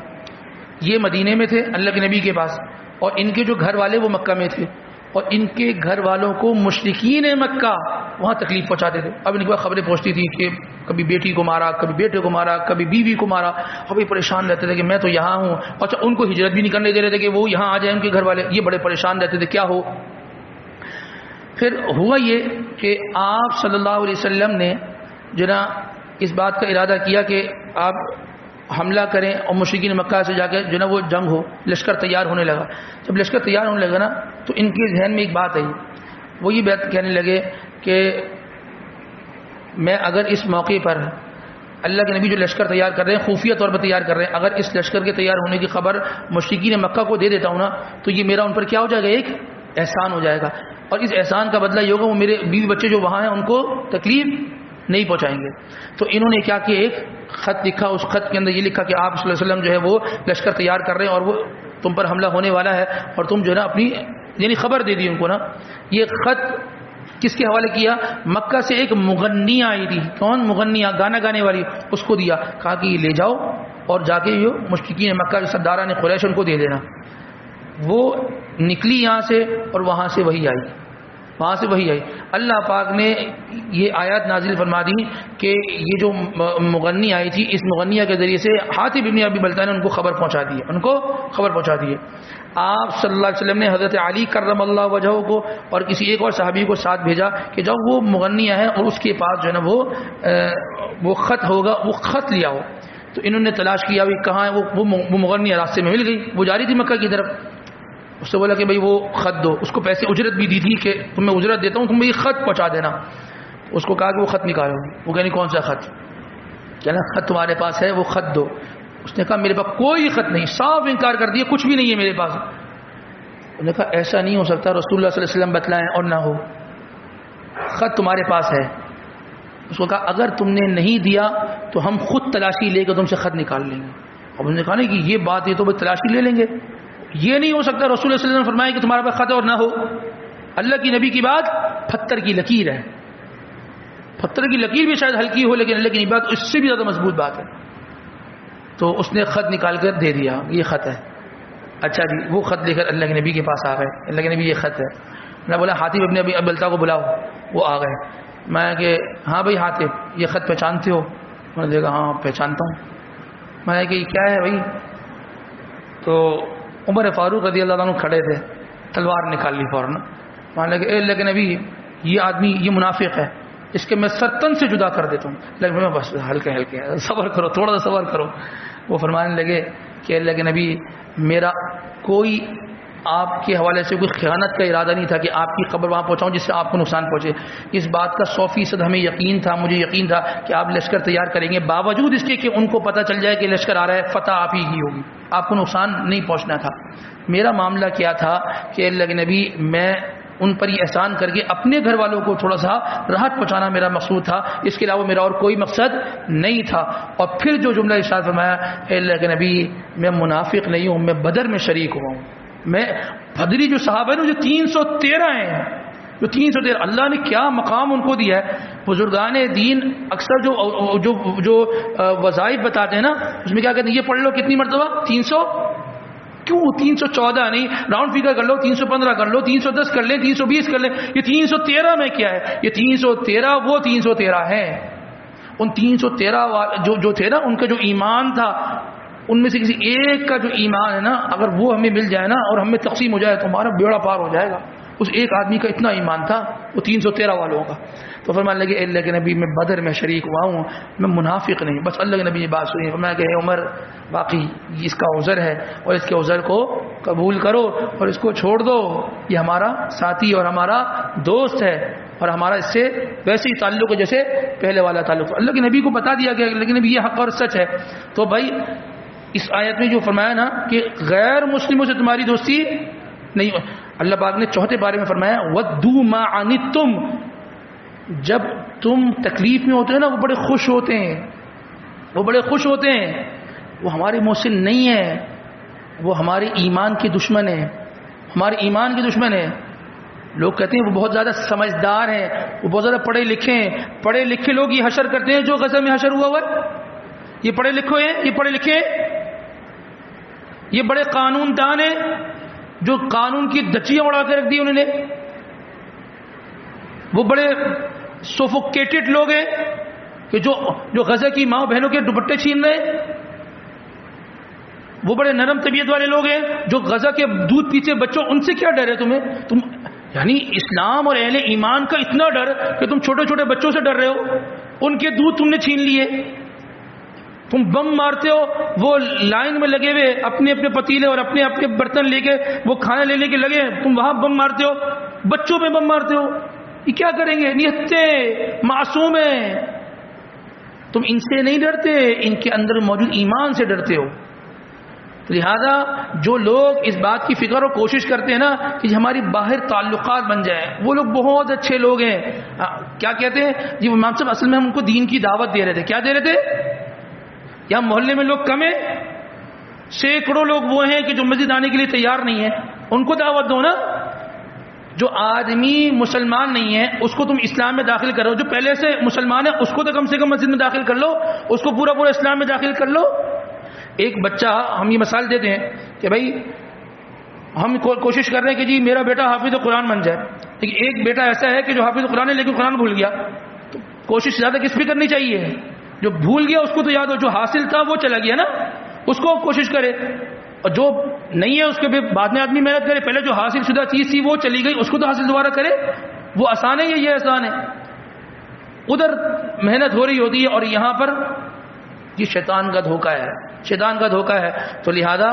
یہ مدینے میں تھے اللہ کے نبی کے پاس، اور ان کے جو گھر والے وہ مکہ میں تھے، اور ان کے گھر والوں کو مشرکین مکہ وہاں تکلیف پہنچاتے تھے۔ اب ان کے پاس خبریں پہنچتی تھیں کہ کبھی بیٹی کو مارا، کبھی بیٹے کو مارا، کبھی بیوی کو مارا، اور وہ پریشان رہتے تھے کہ میں تو یہاں ہوں۔ اچھا، ان کو ہجرت بھی نہیں کرنے دے رہے تھے کہ وہ یہاں آ جائیں ان کے گھر والے، یہ بڑے پریشان رہتے تھے کیا ہو۔ پھر ہوا یہ کہ آپ صلی اللہ علیہ وسلم نے جو نا اس بات کا ارادہ کیا کہ آپ حملہ کریں اور مشرکین مکہ سے جا کے جو نا وہ جنگ ہو، لشکر تیار ہونے لگا۔ جب لشکر تیار ہونے لگا نا تو ان کے ذہن میں ایک بات آئی، وہ یہ بات کہنے لگے کہ میں اگر اس موقع پر اللہ کے نبی جو لشکر تیار کر رہے ہیں، خفیہ طور پر تیار کر رہے ہیں، اگر اس لشکر کے تیار ہونے کی خبر مشرکین مکہ کو دے دیتا ہوں نا تو یہ میرا ان پر کیا ہو جائے گا، ایک احسان ہو جائے گا، اور اس احسان کا بدلہ یہ ہوگا وہ میرے بیوی بچے جو وہاں ہیں ان کو تکلیف نہیں پہنچائیں گے۔ تو انہوں نے کیا کہ ایک خط لکھا، اس خط کے اندر یہ لکھا کہ آپ صلی اللہ علیہ وسلم جو ہے وہ لشکر تیار کر رہے ہیں اور وہ تم پر حملہ ہونے والا ہے، اور تم جو ہے نا اپنی یعنی خبر دے دی ان کو نا۔ یہ خط کس کے حوالے کیا؟ مکہ سے ایک مغنیہ آئی تھی، کون؟ مغنیہ، گانا گانے والی، اس کو دیا، کہا کہ یہ لے جاؤ اور جا کے یہ مشرکین مکہ کے سرداران قریش ان کو دے دینا۔ وہ نکلی یہاں سے اور وہاں سے وہی آئی، وہاں سے وہی آئی۔ اللہ پاک نے یہ آیات نازل فرما دی کہ یہ جو مغنی آئی تھی، اس مغنیہ کے ذریعے سے حاطب ابن ابی بلتع نے ان کو خبر پہنچا دی، ان کو خبر پہنچا دی۔ آپ صلی اللہ علیہ وسلم نے حضرت علی کرم اللہ وجہہ کو اور کسی ایک اور صحابی کو ساتھ بھیجا کہ جب وہ مغنیہ ہے اور اس کے پاس جو ہے نا وہ خط ہوگا، وہ خط لیا ہو۔ تو انہوں نے تلاش کیا بھی کہاں ہے وہ مغنیہ، راستے میں مل گئی، وہ جا رہی تھی مکہ کی طرف۔ اس سے بولا کہ بھائی وہ خط دو، اس کو پیسے اجرت بھی دی تھی کہ تمہیں اجرت دیتا ہوں، تم یہ خط پہنچا دینا۔ اس کو کہا کہ وہ خط نکالو، وہ کہنی کون سا خط؟ کہنا خط تمہارے پاس ہے، وہ خط دو۔ اس نے کہا میرے پاس کوئی خط نہیں، صاف انکار کر دیا، کچھ بھی نہیں ہے میرے پاس۔ انہوں نے کہا ایسا نہیں ہو سکتا، رسول اللہ صلی اللہ علیہ وسلم بتلائیں اور نہ ہو، خط تمہارے پاس ہے۔ اس کو کہا اگر تم نے نہیں دیا تو ہم خود تلاشی لے کے تم سے خط نکال لیں گے۔ اب انہوں نے کہا نہیں کہ یہ بات ہے تو بھائی تلاشی لے لیں گے، یہ نہیں ہو سکتا۔ رسول اللہ صلی اللہ علیہ وسلم نے فرمایا کہ تمہارے پاس خط اور نہ ہو۔ اللہ کی نبی کی بات پتھر کی لکیر ہے، پتھر کی لکیر بھی شاید ہلکی ہو لیکن اللہ کی بات اس سے بھی زیادہ مضبوط بات ہے۔ تو اس نے خط نکال کر دے دیا، یہ خط ہے۔ اچھا جی، وہ خط لے کر اللہ کے نبی کے پاس آ گئے، اللہ کے نبی یہ خط ہے۔ میں بولا حاطب ابن ابی بلتع کو بلاؤ، وہ آ گئے۔ میں کہ ہاں بھائی حاطب یہ خط پہچانتے ہو؟ انہوں نے دیکھا ہاں پہچانتا ہوں۔ میں نے کہ یہ کیا ہے بھائی؟ تو عمر فاروق رضی اللہ عنہ کھڑے تھے، تلوار نکال لی فوراً۔ مان لگے اے اللہ کے نبی یہ آدمی یہ منافق ہے، اس کے میں سرتن سے جدا کر دیتا ہوں۔ لیکن میں بس ہلکے ہلکے صبر کرو، تھوڑا سا صبر کرو۔ وہ فرمانے لگے کہ اللہ کے نبی میرا کوئی آپ کے حوالے سے کوئی خیانت کا ارادہ نہیں تھا کہ آپ کی خبر وہاں پہنچاؤں جس سے آپ کو نقصان پہنچے۔ اس بات کا 100% ہمیں یقین تھا، مجھے یقین تھا کہ آپ لشکر تیار کریں گے، باوجود اس کے کہ ان کو پتہ چل جائے کہ لشکر آ رہا ہے، فتح آپ ہی کی ہوگی، آپ کو نقصان نہیں پہنچنا تھا۔ میرا معاملہ کیا تھا کہ اللہ کے نبی میں ان پر یہ احسان کر کے اپنے گھر والوں کو تھوڑا سا راحت پہنچانا میرا مقصود تھا، اس کے علاوہ میرا اور کوئی مقصد نہیں تھا۔ اور پھر جو جملہ ارشاد فرمایا، اے اللہ کے نبی میں منافق نہیں ہوں، میں بدر میں شریک ہوا ہوں۔ میں بدری جو صحابہ ہیں جو 313 ہیں، جو 313 اللہ نے کیا مقام ان کو دیا ہے۔ بزرگان دین اکثر جو وظائف بتاتے ہیں نا، اس میں کیا کہتے ہیں یہ پڑھ لو کتنی مرتبہ 300، کیوں 314 نہیں، راؤنڈ فگر کر لو، 315 کر لو، 310 کر لیں، 320 کر لیں، یہ 313 میں کیا ہے؟ یہ 313 وہ 313 ہیں۔ ان 313 جو تھے نا، ان کا جو ایمان تھا، ان میں سے کسی ایک کا جو ایمان ہے نا، اگر وہ ہمیں مل جائے نا اور ہمیں تقسیم ہو جائے تو ہمارا بیڑا پار ہو جائے گا۔ اس ایک آدمی کا اتنا ایمان تھا، وہ 313 والوں کا۔ تو فرمانے لگے اللہ کے نبی میں بدر میں شریک ہوا ہوں، میں منافق نہیں۔ بس اللہ کے نبی نے بات سنی، فرمایا کہ عمر باقی اس کا عذر ہے اور اس کے عذر کو قبول کرو اور اس کو چھوڑ دو، یہ ہمارا ساتھی اور ہمارا دوست ہے اور ہمارا اس سے ویسے ہی تعلق ہے جیسے پہلے والا تعلق۔ اللہ کے نبی کو بتا دیا کہ اللہ کے نبی یہ حق اور سچ ہے۔ تو بھائی اس آیت میں جو فرمایا نا کہ غیر مسلموں سے تمہاری دوستی نہیں، اللہ پاک نے چوتھے بارے میں فرمایا وَدُّوا مَا عَنِتُّمْ، جب تم تکلیف میں ہوتے ہیں نا وہ بڑے خوش ہوتے ہیں، وہ بڑے خوش ہوتے ہیں. وہ ہمارے محسن نہیں ہے، وہ ہمارے ایمان کے دشمن ہے، ہمارے ایمان کے دشمن ہے. لوگ کہتے ہیں وہ بہت زیادہ سمجھدار ہیں، وہ بہت زیادہ پڑھے لکھے ہیں. پڑھے لکھے لوگ یہ حشر کرتے ہیں جو غزہ میں حشر ہوا ہوا ہے. یہ پڑھے لکھے ہیں، یہ پڑھے لکھے ہیں، یہ بڑے قانون دان ہیں جو قانون کی دچیاں اڑا کے رکھ دی انہوں نے. وہ بڑے سوفوکیٹڈ لوگ ہیں کہ جو غزہ کی ماں بہنوں کے دوپٹے چھین رہے ہیں. وہ بڑے نرم طبیعت والے لوگ ہیں جو غزہ کے دودھ پیتے بچوں، ان سے کیا ڈر ہے تمہیں؟ تم یعنی اسلام اور اہل ایمان کا اتنا ڈر کہ تم چھوٹے چھوٹے بچوں سے ڈر رہے ہو. ان کے دودھ تم نے چھین لیے. تم بم مارتے ہو، وہ لائن میں لگے ہوئے اپنے اپنے پتیلے اور اپنے اپنے برتن لے کے وہ کھانا لینے کے لگے، تم وہاں بم مارتے ہو، بچوں پہ بم مارتے ہو. یہ کیا کریں گے؟ نہتے معصوم ہیں. تم ان سے نہیں ڈرتے، ان کے اندر موجود ایمان سے ڈرتے ہو. لہذا جو لوگ اس بات کی فکر اور کوشش کرتے ہیں نا کہ ہماری باہر تعلقات بن جائیں، وہ لوگ بہت اچھے لوگ ہیں. کیا کہتے ہیں جی امام صاحب، اصل میں ہم ان کو دین کی دعوت دے رہے تھے. کیا دے رہے تھے؟ یا محلے میں لوگ کم ہیں، سینکڑوں لوگ وہ ہیں کہ جو مسجد آنے کے لیے تیار نہیں ہیں، ان کو دعوت دو نا. جو آدمی مسلمان نہیں ہے اس کو تم اسلام میں داخل کرو، جو پہلے سے مسلمان ہے اس کو تو کم سے کم مسجد میں داخل کر لو، اس کو پورا پورا اسلام میں داخل کر لو. ایک بچہ، ہم یہ مثال دیتے ہیں کہ بھائی ہم کوشش کر رہے ہیں کہ جی میرا بیٹا حافظ قرآن بن جائے، لیکن ایک بیٹا ایسا ہے کہ جو حافظ قرآن ہے لیکن قرآن بھول گیا. تو کوشش زیادہ کس پہ کرنی چاہیے؟ جو بھول گیا اس کو تو یاد ہو، جو حاصل تھا وہ چلا گیا نا، اس کو کوشش کرے. اور جو نہیں ہے اس کے بعد میں آدمی محنت کرے. پہلے جو حاصل شدہ چیز تھی وہ چلی گئی، اس کو تو حاصل دوبارہ کرے. وہ آسان ہے یا یہ آسان ہے؟ ادھر محنت ہو رہی ہوتی ہے اور یہاں پر یہ شیطان کا دھوکہ ہے، شیطان کا دھوکہ ہے. تو لہذا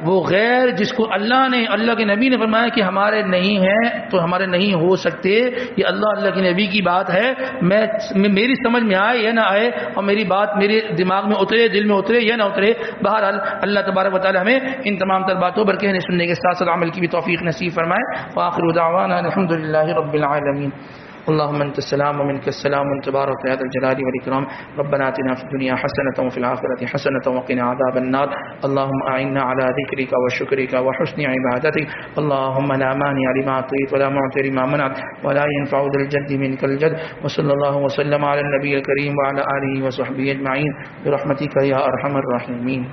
وہ غیر جس کو اللہ نے، اللہ کے نبی نے فرمایا کہ ہمارے نہیں ہیں تو ہمارے نہیں ہو سکتے، یہ اللہ کے نبی کی بات ہے. میری سمجھ میں آئے یا نہ آئے اور میری بات میرے دماغ میں اترے، دل میں اترے یا نہ اترے، بہرحال اللہ تبارک و تعالی ہمیں ان تمام تر باتوں پر کہنے سننے کے ساتھ ساتھ عمل کی بھی توفیق نصیب فرمائے. وآخر دعوانا الحمدللہ رب العالمین. اللهم انت السلام ومنك السلام تبارك يا ذا الجلال والاكرام. ربنا آتنا في الدنيا حسنة وفي الآخرة حسنة وقنا عذاب النار. اللهم اعنا على ذكرك وشكرك وحسن عبادتك. اللهم لا مانع لما اعطيت ولا معطي لما منعت ولا ينفع ذا الجد منك الجد. وصلى الله وسلم على النبي الكريم وعلى آله وصحبه اجمعين برحمتك يا ارحم الراحمين.